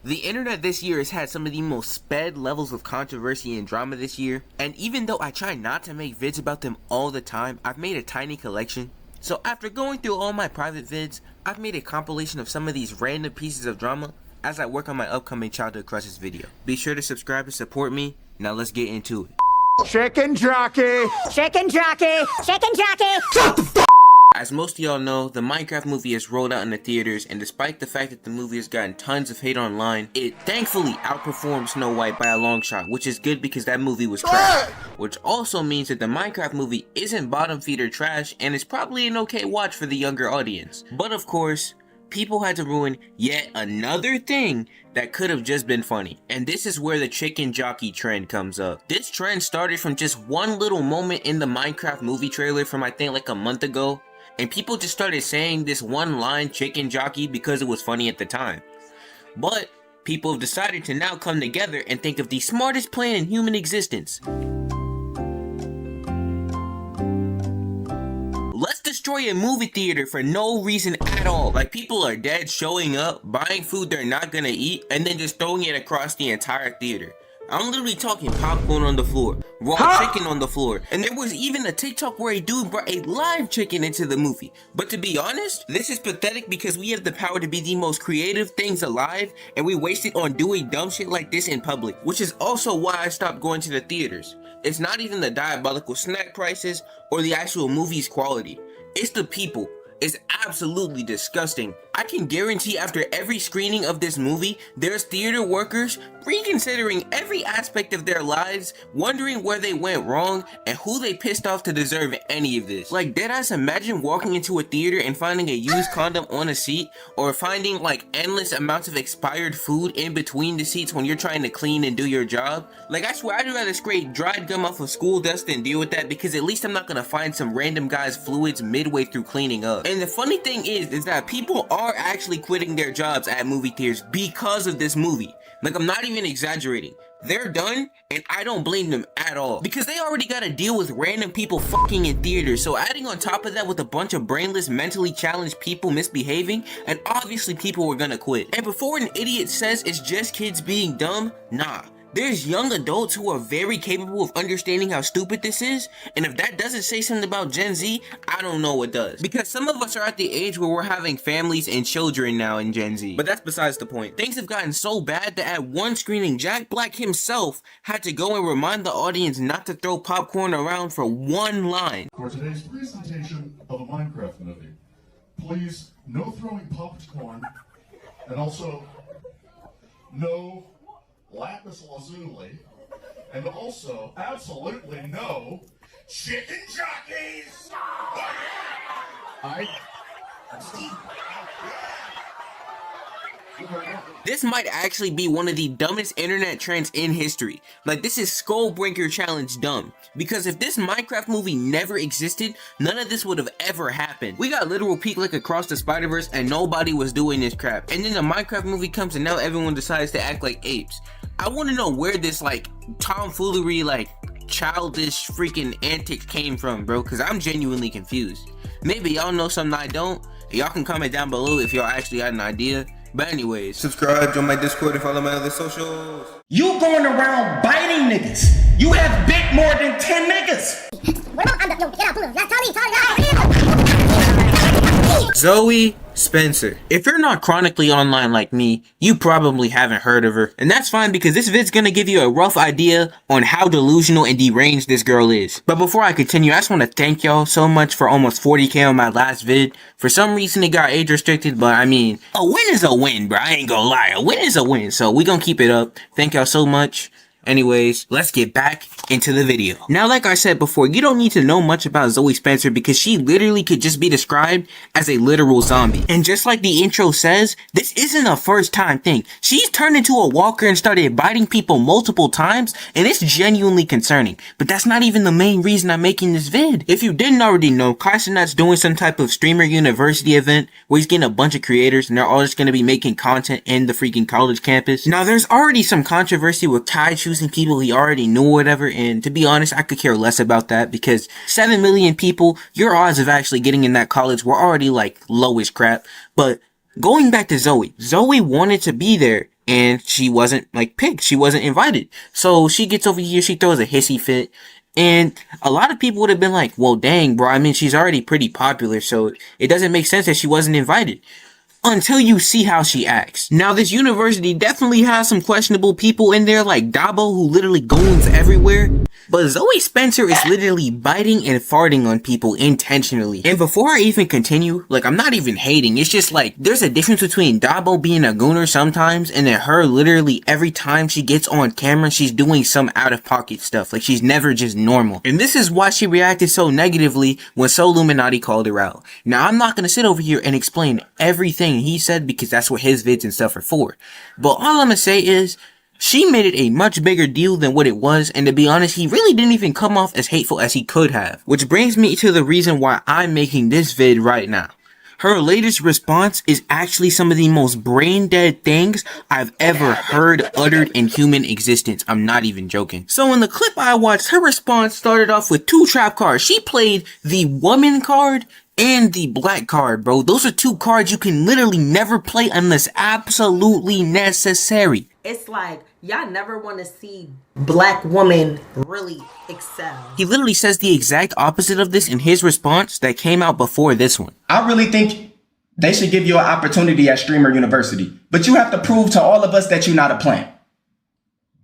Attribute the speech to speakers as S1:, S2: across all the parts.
S1: The internet this year has had some of the most sped levels of controversy and drama this year, and even though I try not to make vids about them all the time, I've made a tiny collection. So after going through all my private vids, I've made a compilation of some of these random pieces of drama as I work on my upcoming childhood crushes video. Be sure to subscribe and support me. Now let's get into it.
S2: Chicken jockey! Chicken jockey! Chicken jockey! Shut the f***!
S1: As most of y'all know, the Minecraft movie has rolled out in the theaters, and despite the fact that the movie has gotten tons of hate online, it thankfully outperformed Snow White by a long shot, which is good because that movie was trash. Which also means that the Minecraft movie isn't bottom feeder trash, and is probably an okay watch for the younger audience. But of course, people had to ruin yet another thing that could have just been funny. And this is where the chicken jockey trend comes up. This trend started from just one little moment in the Minecraft movie trailer from I think like a month ago. And people just started saying this one line chicken jockey because it was funny at the time. But people have decided to now come together and think of the smartest plan in human existence. Let's destroy a movie theater for no reason at all. Like, people are dead showing up, buying food they're not gonna eat, and then just throwing it across the entire theater. I'm literally talking popcorn on the floor, raw chicken on the floor, and there was even a TikTok where a dude brought a live chicken into the movie. But to be honest, this is pathetic because we have the power to be the most creative things alive, and we waste it on doing dumb shit like this in public, which is also why I stopped going to the theaters. It's not even the diabolical snack prices or the actual movie's quality. It's the people. It's absolutely disgusting. I can guarantee after every screening of this movie, there's theater workers reconsidering every aspect of their lives, wondering where they went wrong and who they pissed off to deserve any of this. Like, deadass, imagine walking into a theater and finding a used condom on a seat, or finding like endless amounts of expired food in between the seats when you're trying to clean and do your job. Like, I swear I'd rather scrape dried gum off of school dust than deal with that, because at least I'm not gonna find some random guy's fluids midway through cleaning up. And the funny thing is that people are actually quitting their jobs at movie theaters because of this movie. Like, I'm not even exaggerating. They're done, and I don't blame them at all, because they already gotta deal with random people fucking in theaters. So adding on top of that with a bunch of brainless, mentally challenged people misbehaving, and obviously people were gonna quit. And before an idiot says it's just kids being dumb, nah. There's young adults who are very capable of understanding how stupid this is, and if that doesn't say something about Gen Z, I don't know what does. Because some of us are at the age where we're having families and children now in Gen Z. But that's besides the point. Things have gotten so bad that at one screening, Jack Black himself had to go and remind the audience not to throw popcorn around for one line.
S3: For today's presentation of a Minecraft movie, please, no throwing popcorn, and also no lapis lazuli, and also absolutely no chicken jockeys.
S1: This might actually be one of the dumbest internet trends in history. Like, this is Skullbreaker Challenge dumb. Because if this Minecraft movie never existed, none of this would have ever happened. We got literal peak like Across the Spider-Verse and nobody was doing this crap. And then the Minecraft movie comes and now everyone decides to act like apes. I want to know where this like tomfoolery, like childish freaking antics came from, bro, because I'm genuinely confused. Maybe y'all know something I don't. Y'all can comment down below if y'all actually had an idea. But anyways, subscribe, join my Discord, and follow my other socials.
S4: You going around biting niggas. You have bit more than 10 niggas.
S1: Zoe Spencer. If you're not chronically online like me, you probably haven't heard of her. And that's fine, because this vid's gonna give you a rough idea on how delusional and deranged this girl is. But before I continue, I just want to thank y'all so much for almost 40k on my last vid. For some reason it got age restricted, but I mean, a win is a win, bro. I ain't gonna lie, a win is a win. So we gonna keep it up. Thank y'all so much. Anyways, let's get back into the video. Now, like I said before, you don't need to know much about Zoe Spencer because she literally could just be described as a literal zombie. And just like the intro says, this isn't a first time thing. She's turned into a walker and started biting people multiple times, and it's genuinely concerning. But that's not even the main reason I'm making this vid. If you didn't already know, Kaisenat's doing some type of streamer university event where he's getting a bunch of creators and they're all just going to be making content in the freaking college campus. Now, there's already some controversy with Kai choosing people he already knew or whatever, and to be honest, I could care less about that, because 7 million people, your odds of actually getting in that college were already like low as crap. But going back to Zoe wanted to be there, and she wasn't like picked. She wasn't invited. So she gets over here, she throws a hissy fit. And a lot of people would have been like, well, dang, bro. I mean, she's already pretty popular, so it doesn't make sense that she wasn't invited. Until you see how she acts. Now, this university definitely has some questionable people in there, like Dabo, who literally goons everywhere. But Zoe Spencer is literally biting and farting on people intentionally. And before I even continue, like, I'm not even hating. It's just like, there's a difference between Dabo being a gooner sometimes, and then her literally every time she gets on camera, she's doing some out-of-pocket stuff. Like, she's never just normal. And this is why she reacted so negatively when Illuminati called her out. Now, I'm not gonna sit over here and explain everything he said because that's what his vids and stuff are for. But all I'm gonna say is, she made it a much bigger deal than what it was, and to be honest, he really didn't even come off as hateful as he could have. Which brings me to the reason why I'm making this vid right now. Her latest response is actually some of the most brain dead things I've ever heard uttered in human existence. I'm not even joking. So in the clip I watched, her response started off with 2 trap cards. She played the woman card and the black card, bro. Those are 2 cards you can literally never play unless absolutely necessary.
S5: It's like, y'all never want to see black women really excel.
S1: He literally says the exact opposite of this in his response that came out before this one.
S4: I really think they should give you an opportunity at Streamer University, but you have to prove to all of us that you're not a plant.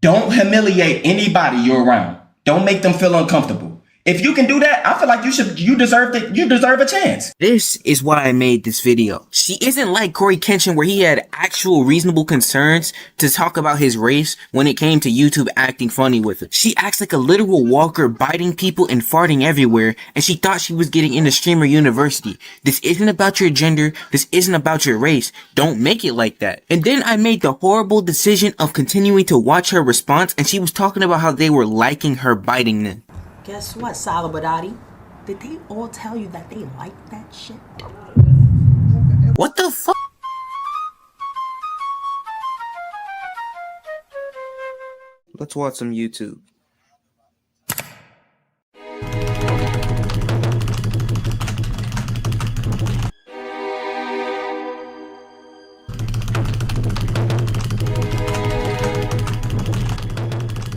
S4: Don't humiliate anybody you're around. Don't make them feel uncomfortable. If you can do that, I feel like you deserve a chance.
S1: This is why I made this video. She isn't like Corey Kenshin, where he had actual reasonable concerns to talk about his race when it came to YouTube acting funny with it. She acts like a literal walker, biting people and farting everywhere, and she thought she was getting into Streamer University. This isn't about your gender. This isn't about your race. Don't make it like that. And then I made the horrible decision of continuing to watch her response, and she was talking about how they were liking her biting them.
S5: Guess what, Salabadati? Did they all tell you that they like that shit?
S1: What the fuck? Let's watch some YouTube.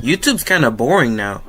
S1: YouTube's kind of boring now.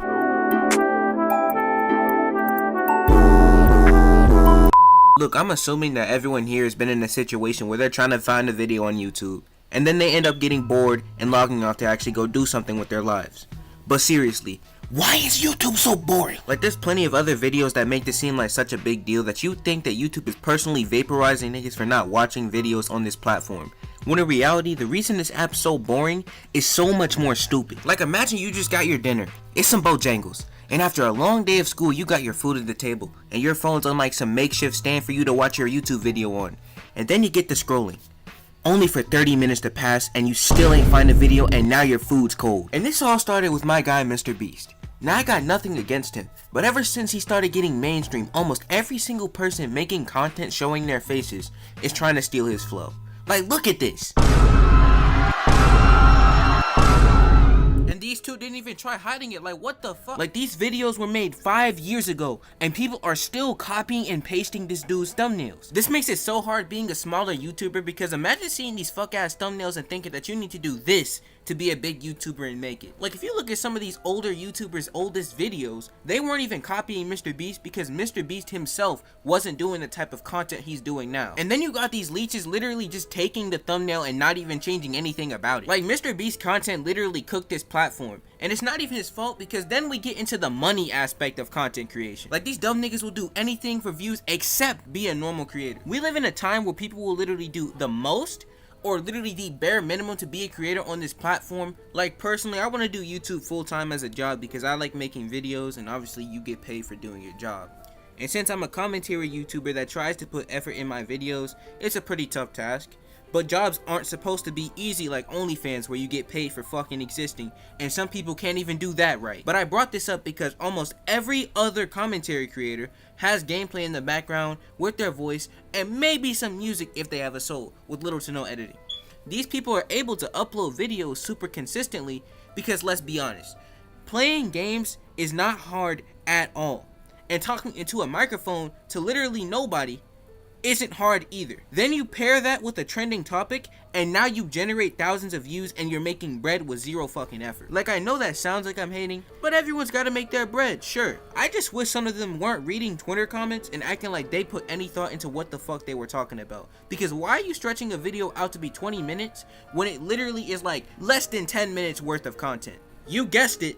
S1: Look, I'm assuming that everyone here has been in a situation where they're trying to find a video on YouTube, and then they end up getting bored and logging off to actually go do something with their lives. But seriously, why is YouTube so boring? Like, there's plenty of other videos that make this seem like such a big deal that you think that YouTube is personally vaporizing niggas for not watching videos on this platform. When in reality, the reason this app's so boring is so much more stupid. Like, imagine you just got your dinner. It's some Bojangles. And after a long day of school, you got your food at the table, and your phone's on like some makeshift stand for you to watch your YouTube video on. And then you get to scrolling, only for 30 minutes to pass, and you still ain't find a video, and now your food's cold. And this all started with my guy, Mr. Beast. Now, I got nothing against him, but ever since he started getting mainstream, almost every single person making content showing their faces is trying to steal his flow. Like, look at this. And these two didn't even try hiding it. Like, what the fuck? Like, these videos were made 5 years ago, and people are still copying and pasting this dude's thumbnails. This makes it so hard being a smaller YouTuber, because imagine seeing these fuck ass thumbnails and thinking that you need to do this to be a big YouTuber and make it. Like, if you look at some of these older YouTubers' oldest videos, they weren't even copying Mr. Beast because Mr. Beast himself wasn't doing the type of content he's doing now. And then you got these leeches literally just taking the thumbnail and not even changing anything about it. Like, Mr. Beast content literally cooked this platform. And it's not even his fault, because then we get into the money aspect of content creation. Like, these dumb niggas will do anything for views except be a normal creator. We live in a time where people will literally do the most or literally the bare minimum to be a creator on this platform. Like, personally, I want to do YouTube full-time as a job because I like making videos, and obviously you get paid for doing your job. And since I'm a commentary YouTuber that tries to put effort in my videos, it's a pretty tough task. But jobs aren't supposed to be easy like OnlyFans, where you get paid for fucking existing, and some people can't even do that right. But I brought this up because almost every other commentary creator has gameplay in the background with their voice, and maybe some music if they have a soul, with little to no editing. These people are able to upload videos super consistently because, let's be honest, playing games is not hard at all. And talking into a microphone to literally nobody isn't hard either. Then you pair that with a trending topic, and now you generate thousands of views and you're making bread with zero fucking effort. Like, I know that sounds like I'm hating, but everyone's gotta make their bread, sure. I just wish some of them weren't reading Twitter comments and acting like they put any thought into what the fuck they were talking about. Because why are you stretching a video out to be 20 minutes when it literally is like less than 10 minutes worth of content? You guessed it,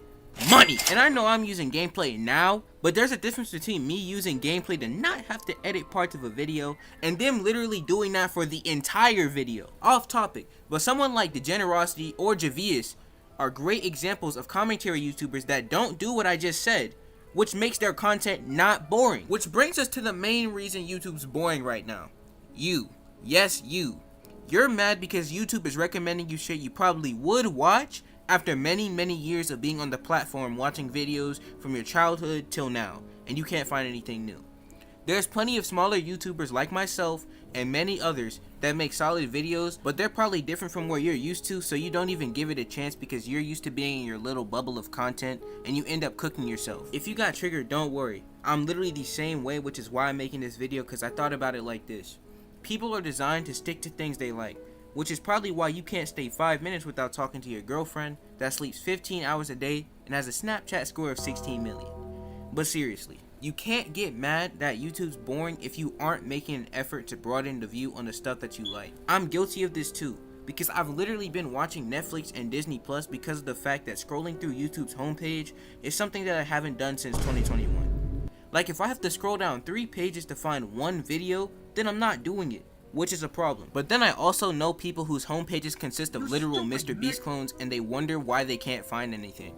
S1: money! And I know I'm using gameplay now, but there's a difference between me using gameplay to not have to edit parts of a video and them literally doing that for the entire video. Off topic, but someone like Degenerosity or Javius are great examples of commentary YouTubers that don't do what I just said, which makes their content not boring. Which brings us to the main reason YouTube's boring right now. You. Yes, you. You're mad because YouTube is recommending you shit you probably would watch after many years of being on the platform watching videos from your childhood till now, and you can't find anything new. There's plenty of smaller YouTubers like myself and many others that make solid videos, but they're probably different from where you're used to, so you don't even give it a chance because you're used to being in your little bubble of content and you end up cooking yourself. If you got triggered, don't worry. I'm literally the same way, which is why I'm making this video, because I thought about it like this. People are designed to stick to things they like, which is probably why you can't stay 5 minutes without talking to your girlfriend that sleeps 15 hours a day and has a Snapchat score of 16 million. But seriously, you can't get mad that YouTube's boring if you aren't making an effort to broaden the view on the stuff that you like. I'm guilty of this too, because I've literally been watching Netflix and Disney Plus because of the fact that scrolling through YouTube's homepage is something that I haven't done since 2021. Like, if I have to scroll down 3 pages to find one video, then I'm not doing it, which is a problem. But then I also know people whose homepages consist of literal Mr. Beast clones and they wonder why they can't find anything.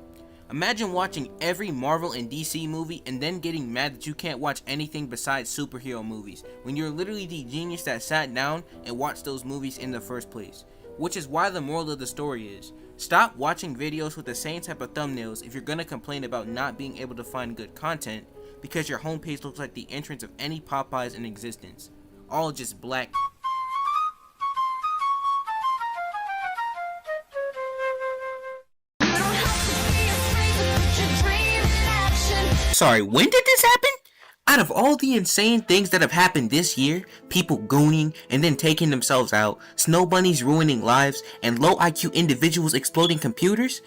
S1: Imagine watching every Marvel and DC movie and then getting mad that you can't watch anything besides superhero movies when you're literally the genius that sat down and watched those movies in the first place. Which is why the moral of the story is, stop watching videos with the same type of thumbnails if you're gonna complain about not being able to find good content because your homepage looks like the entrance of any Popeyes in existence. All just black. Sorry, when did this happen? Out of all the insane things that have happened this year, people gooning and then taking themselves out, snow bunnies ruining lives, and low IQ individuals exploding computers,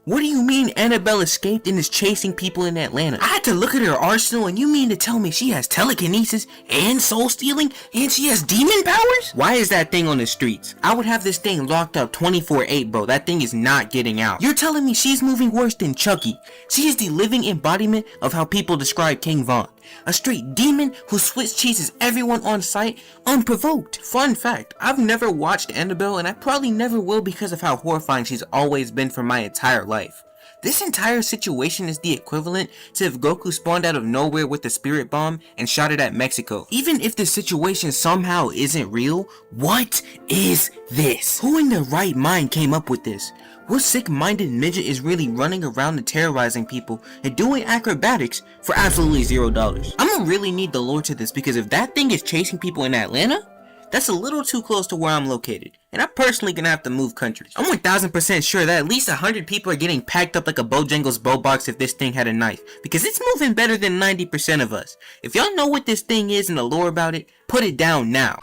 S1: what do you mean Annabelle escaped and is chasing people in Atlanta? I had to look at her arsenal and you mean to tell me she has telekinesis and soul stealing and she has demon powers? Why is that thing on the streets? I would have this thing locked up 24/8, bro. That thing is not getting out. You're telling me she's moving worse than Chucky. She is the living embodiment of how people describe King Von. A straight demon who Swiss cheeses everyone on sight unprovoked. Fun fact, I've never watched Annabelle and I probably never will because of how horrifying she's always been for my entire life. This entire situation is the equivalent to if Goku spawned out of nowhere with a spirit bomb and shot it at Mexico. Even if this situation somehow isn't real, what is this? Who in their right mind came up with this? What sick-minded midget is really running around and terrorizing people and doing acrobatics for absolutely $0? I'ma really need the lore to this because if that thing is chasing people in Atlanta, that's a little too close to where I'm located, and I'm personally gonna have to move countries. I'm 1000% sure that at least 100 people are getting packed up like a Bojangles bow box if this thing had a knife, because it's moving better than 90% of us. If y'all know what this thing is and the lore about it, put it down now.